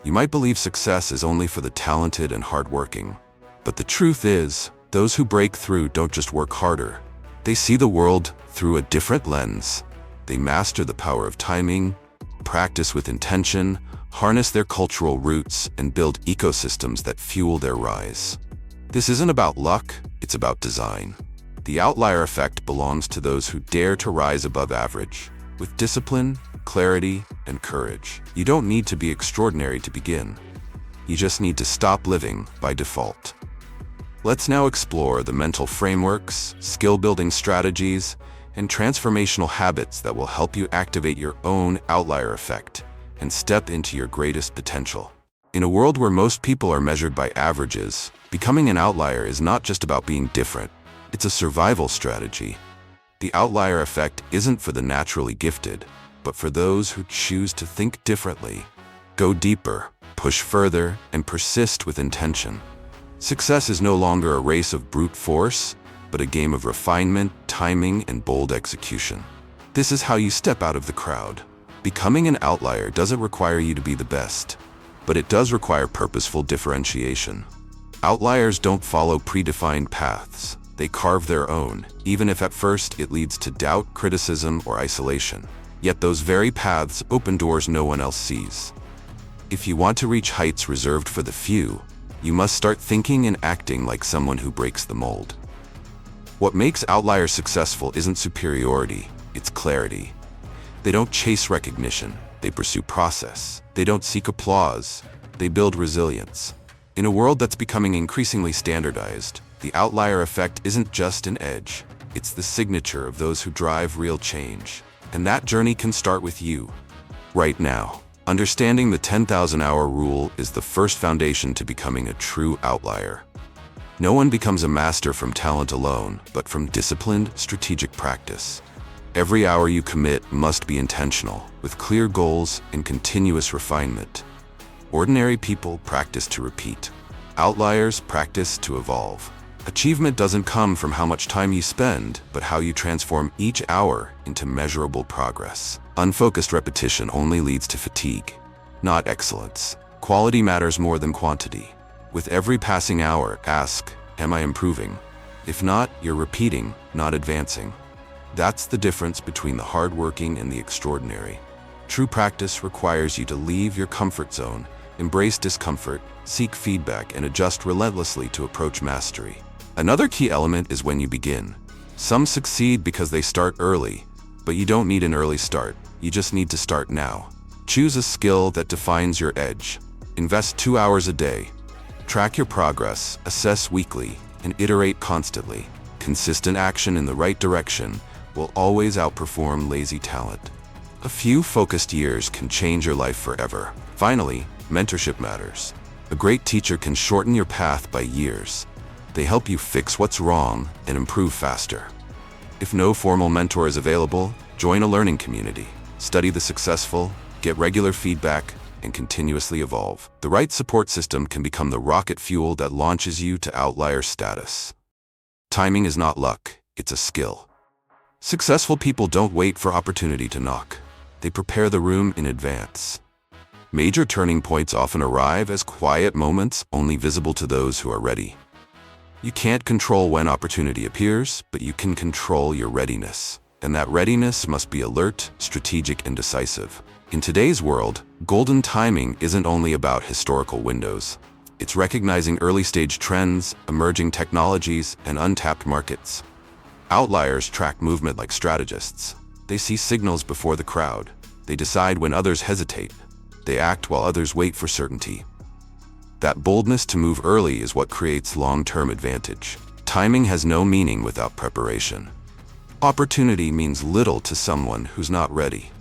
You might believe success is only for the talented and hardworking. But the truth is, those who break through don't just work harder. They see the world through a different lens. They master the power of timing, practice with intention, harness their cultural roots, and build ecosystems that fuel their rise. This isn't about luck, it's about design. The outlier effect belongs to those who dare to rise above average, with discipline, clarity, and courage. You don't need to be extraordinary to begin. You just need to stop living by default. Let's now explore the mental frameworks, skill-building strategies, and transformational habits that will help you activate your own outlier effect and step into your greatest potential. In a world where most people are measured by averages, becoming an outlier is not just about being different. It's a survival strategy. The outlier effect isn't for the naturally gifted, but for those who choose to think differently. Go deeper, push further, and persist with intention. Success is no longer a race of brute force, but a game of refinement, timing, and bold execution. This is how you step out of the crowd. Becoming an outlier doesn't require you to be the best, but it does require purposeful differentiation. Outliers don't follow predefined paths. They carve their own, even if at first it leads to doubt, criticism, or isolation. Yet those very paths open doors no one else sees. If you want to reach heights reserved for the few, you must start thinking and acting like someone who breaks the mold. What makes outliers successful isn't superiority, it's clarity. They don't chase recognition, they pursue process. They don't seek applause, they build resilience. In a world that's becoming increasingly standardized, the outlier effect isn't just an edge, it's the signature of those who drive real change. And that journey can start with you, right now. Understanding the 10,000-hour rule is the first foundation to becoming a true outlier. No one becomes a master from talent alone, but from disciplined, strategic practice. Every hour you commit must be intentional, with clear goals and continuous refinement. Ordinary people practice to repeat. Outliers practice to evolve. Achievement doesn't come from how much time you spend, but how you transform each hour into measurable progress. Unfocused repetition only leads to fatigue, not excellence. Quality matters more than quantity. With every passing hour, ask, am I improving? If not, you're repeating, not advancing. That's the difference between the hardworking and the extraordinary. True practice requires you to leave your comfort zone, embrace discomfort, seek feedback, and adjust relentlessly to approach mastery. Another key element is when you begin. Some succeed because they start early, but you don't need an early start. You just need to start now. Choose a skill that defines your edge. Invest 2 hours a day. Track your progress, assess weekly, and iterate constantly. Consistent action in the right direction will always outperform lazy talent. A few focused years can change your life forever. Finally, mentorship matters. A great teacher can shorten your path by years. They help you fix what's wrong and improve faster. If no formal mentor is available, join a learning community. Study the successful, get regular feedback, and continuously evolve. The right support system can become the rocket fuel that launches you to outlier status. Timing is not luck, it's a skill. Successful people don't wait for opportunity to knock. They prepare the room in advance. Major turning points often arrive as quiet moments only visible to those who are ready. You can't control when opportunity appears, but you can control your readiness. And that readiness must be alert, strategic, and decisive. In today's world, golden timing isn't only about historical windows. It's recognizing early-stage trends, emerging technologies, and untapped markets. Outliers track movement like strategists. They see signals before the crowd. They decide when others hesitate. They act while others wait for certainty. That boldness to move early is what creates long-term advantage. Timing has no meaning without preparation. Opportunity means little to someone who's not ready.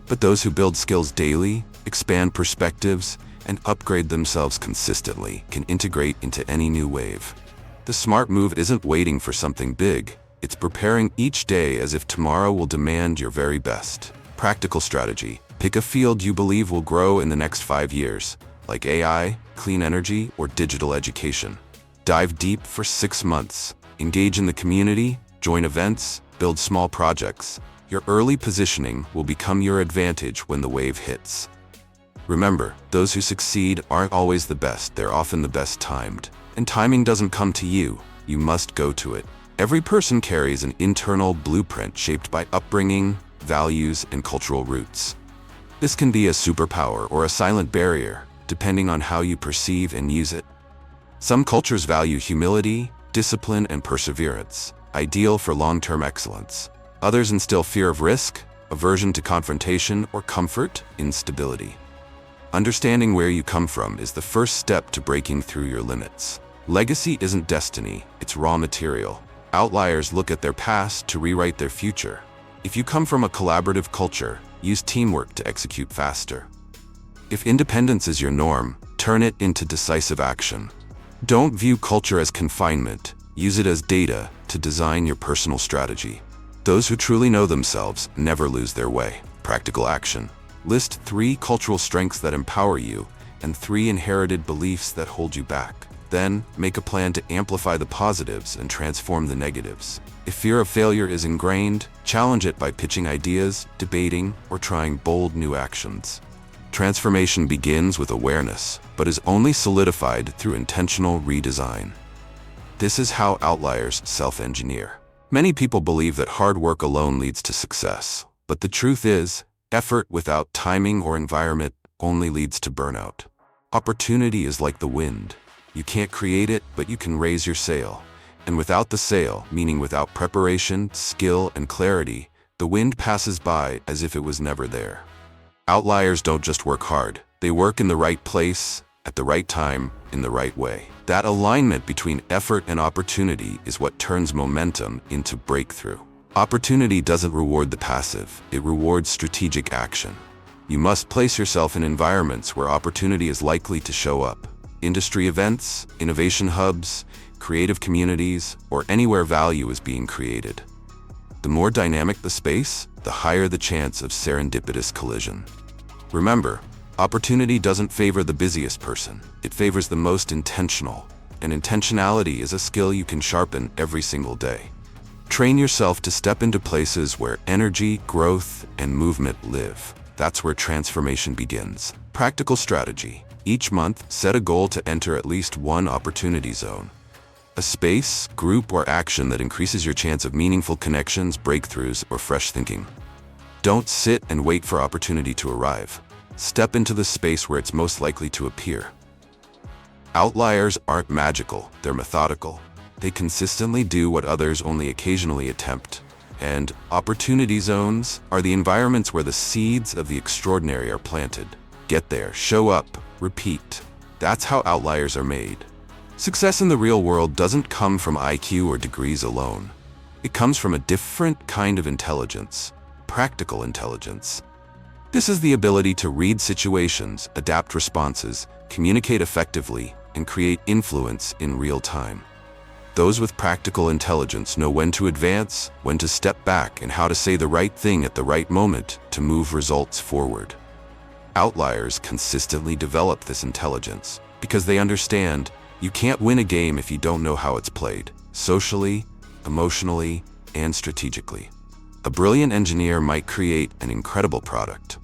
But those who build skills daily, expand perspectives, and upgrade themselves consistently can integrate into any new wave. The smart move isn't waiting for something big. It's preparing each day as if tomorrow will demand your very best. Practical strategy. Pick a field you believe will grow in the next 5 years, like AI, clean energy, or digital education. Dive deep for 6 months. Engage in the community, join events, build small projects. Your early positioning will become your advantage when the wave hits. Remember, those who succeed aren't always the best, they're often the best timed. And timing doesn't come to you, you must go to it. Every person carries an internal blueprint shaped by upbringing, values, and cultural roots. This can be a superpower or a silent barrier, depending on how you perceive and use it. Some cultures value humility, discipline, and perseverance, ideal for long-term excellence. Others instill fear of risk, aversion to confrontation, or comfort in stability. Understanding where you come from is the first step to breaking through your limits. Legacy isn't destiny, it's raw material. Outliers look at their past to rewrite their future. If you come from a collaborative culture, use teamwork to execute faster. If independence is your norm, turn it into decisive action. Don't view culture as confinement, use it as data to design your personal strategy. Those who truly know themselves never lose their way. Practical action. List 3 cultural strengths that empower you and 3 inherited beliefs that hold you back. Then, make a plan to amplify the positives and transform the negatives. If fear of failure is ingrained, challenge it by pitching ideas, debating, or trying bold new actions. Transformation begins with awareness, but is only solidified through intentional redesign. This is how outliers self-engineer. Many people believe that hard work alone leads to success, but the truth is, effort without timing or environment only leads to burnout. Opportunity is like the wind. You can't create it, but you can raise your sail. And without the sail, meaning without preparation, skill, and clarity, the wind passes by as if it was never there. Outliers don't just work hard, they work in the right place, at the right time, in the right way. That alignment between effort and opportunity is what turns momentum into breakthrough. Opportunity doesn't reward the passive, it rewards strategic action. You must place yourself in environments where opportunity is likely to show up. Industry events, innovation hubs, creative communities, or anywhere value is being created. The more dynamic the space, the higher the chance of serendipitous collision. Remember, opportunity doesn't favor the busiest person, it favors the most intentional. And intentionality is a skill you can sharpen every single day. Train yourself to step into places where energy, growth, and movement live. That's where transformation begins. Practical strategy. Each month, set a goal to enter at least one opportunity zone. A space, group, or action that increases your chance of meaningful connections, breakthroughs, or fresh thinking. Don't sit and wait for opportunity to arrive. Step into the space where it's most likely to appear. Outliers aren't magical, they're methodical. They consistently do what others only occasionally attempt. And opportunity zones are the environments where the seeds of the extraordinary are planted. Get there, show up, repeat. That's how outliers are made. Success in the real world doesn't come from IQ or degrees alone. It comes from a different kind of intelligence, practical intelligence. This is the ability to read situations, adapt responses, communicate effectively, and create influence in real time. Those with practical intelligence know when to advance, when to step back, and how to say the right thing at the right moment to move results forward. Outliers consistently develop this intelligence because they understand you can't win a game if you don't know how it's played, socially, emotionally, and strategically. A brilliant engineer might create an incredible product,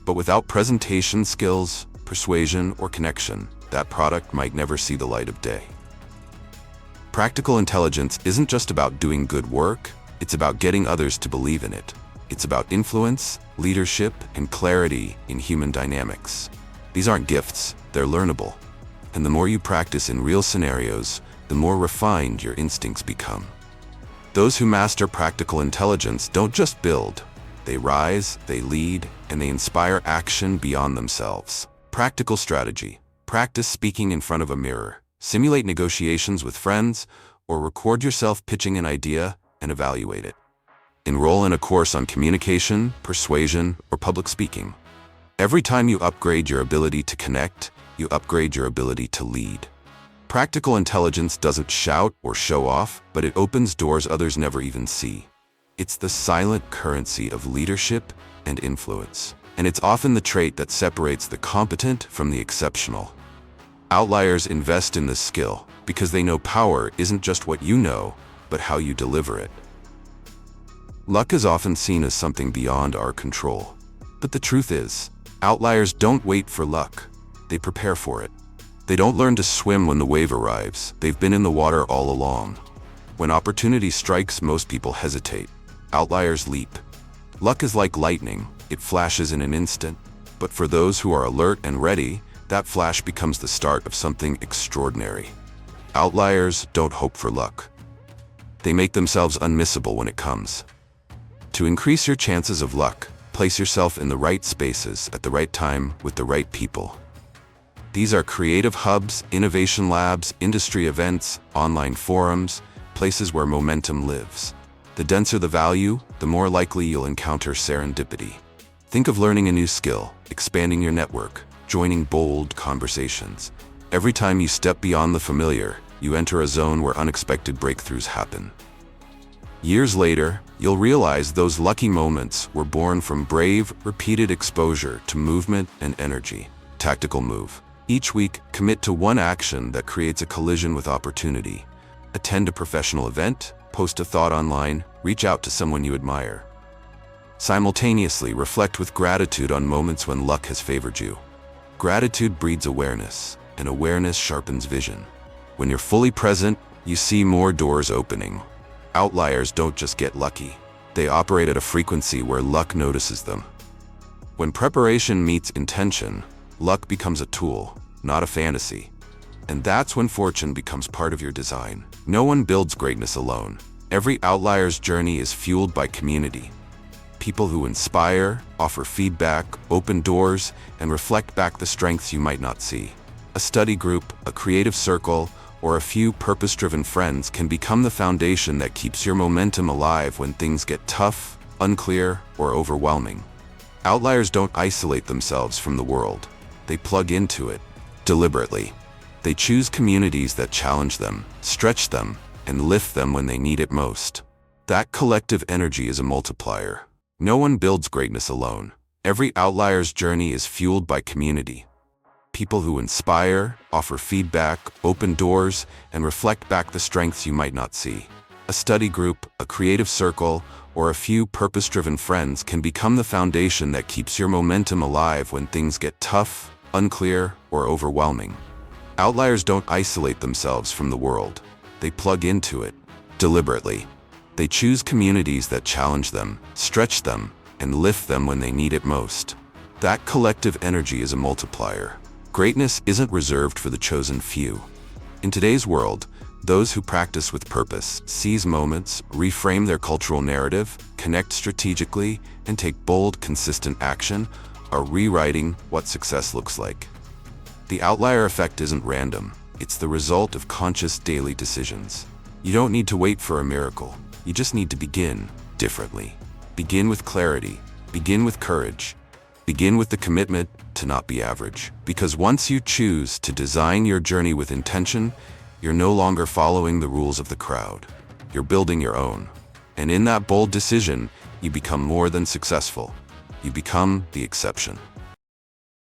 but without presentation skills, persuasion, or connection, that product might never see the light of day. Practical intelligence isn't just about doing good work, it's about getting others to believe in it. It's about influence, leadership, and clarity in human dynamics. These aren't gifts, they're learnable. And the more you practice in real scenarios, the more refined your instincts become. Those who master practical intelligence don't just build, they rise, they lead, and they inspire action beyond themselves. Practical strategy. Practice speaking in front of a mirror. Simulate negotiations with friends, or record yourself pitching an idea and evaluate it. Enroll in a course on communication, persuasion, or public speaking. Every time you upgrade your ability to connect, you upgrade your ability to lead. Practical intelligence doesn't shout or show off, but it opens doors others never even see. It's the silent currency of leadership and influence, and it's often the trait that separates the competent from the exceptional. Outliers invest in this skill because they know power isn't just what you know, but how you deliver it. Luck is often seen as something beyond our control, but the truth is, Outliers don't wait for luck. They prepare for it. They don't learn to swim when the wave arrives. They've been in the water all along. When opportunity strikes, most people hesitate. Outliers leap. Luck is like lightning. It flashes in an instant. But for those who are alert and ready, that flash becomes the start of something extraordinary. Outliers don't hope for luck. They make themselves unmissable when it comes. To increase your chances of luck, place yourself in the right spaces at the right time with the right people. These are creative hubs, innovation labs, industry events, online forums, places where momentum lives. The denser the value, the more likely you'll encounter serendipity. Think of learning a new skill, expanding your network, joining bold conversations. Every time you step beyond the familiar, you enter a zone where unexpected breakthroughs happen. Years later, you'll realize those lucky moments were born from brave, repeated exposure to movement and energy. Tactical move. Each week, commit to one action that creates a collision with opportunity. Attend a professional event, post a thought online, reach out to someone you admire. Simultaneously, reflect with gratitude on moments when luck has favored you. Gratitude breeds awareness, and awareness sharpens vision. When you're fully present, you see more doors opening. Outliers don't just get lucky. They operate at a frequency where luck notices them. When preparation meets intention, luck becomes a tool, not a fantasy. And that's when fortune becomes part of your design. No one builds greatness alone. Every outlier's journey is fueled by community. People who inspire, offer feedback, open doors, and reflect back the strengths you might not see. A study group, a creative circle, or a few purpose-driven friends can become the foundation that keeps your momentum alive when things get tough, unclear, or overwhelming. Outliers don't isolate themselves from the world. They plug into it, deliberately. They choose communities that challenge them, stretch them, and lift them when they need it most. That collective energy is a multiplier. No one builds greatness alone. Every outlier's journey is fueled by community. People who inspire, offer feedback, open doors, and reflect back the strengths you might not see. A study group, a creative circle, or a few purpose-driven friends can become the foundation that keeps your momentum alive when things get tough, unclear, or overwhelming. Outliers don't isolate themselves from the world. They plug into it, deliberately. They choose communities that challenge them, stretch them, and lift them when they need it most. That collective energy is a multiplier. Greatness isn't reserved for the chosen few. In today's world, those who practice with purpose, seize moments, reframe their cultural narrative, connect strategically, and take bold, consistent action are rewriting what success looks like. The outlier effect isn't random. It's the result of conscious daily decisions. You don't need to wait for a miracle. You just need to begin differently. Begin with clarity. Begin with courage. Begin with the commitment to not be average. Because once you choose to design your journey with intention, you're no longer following the rules of the crowd. You're building your own. And in that bold decision, you become more than successful. You become the exception.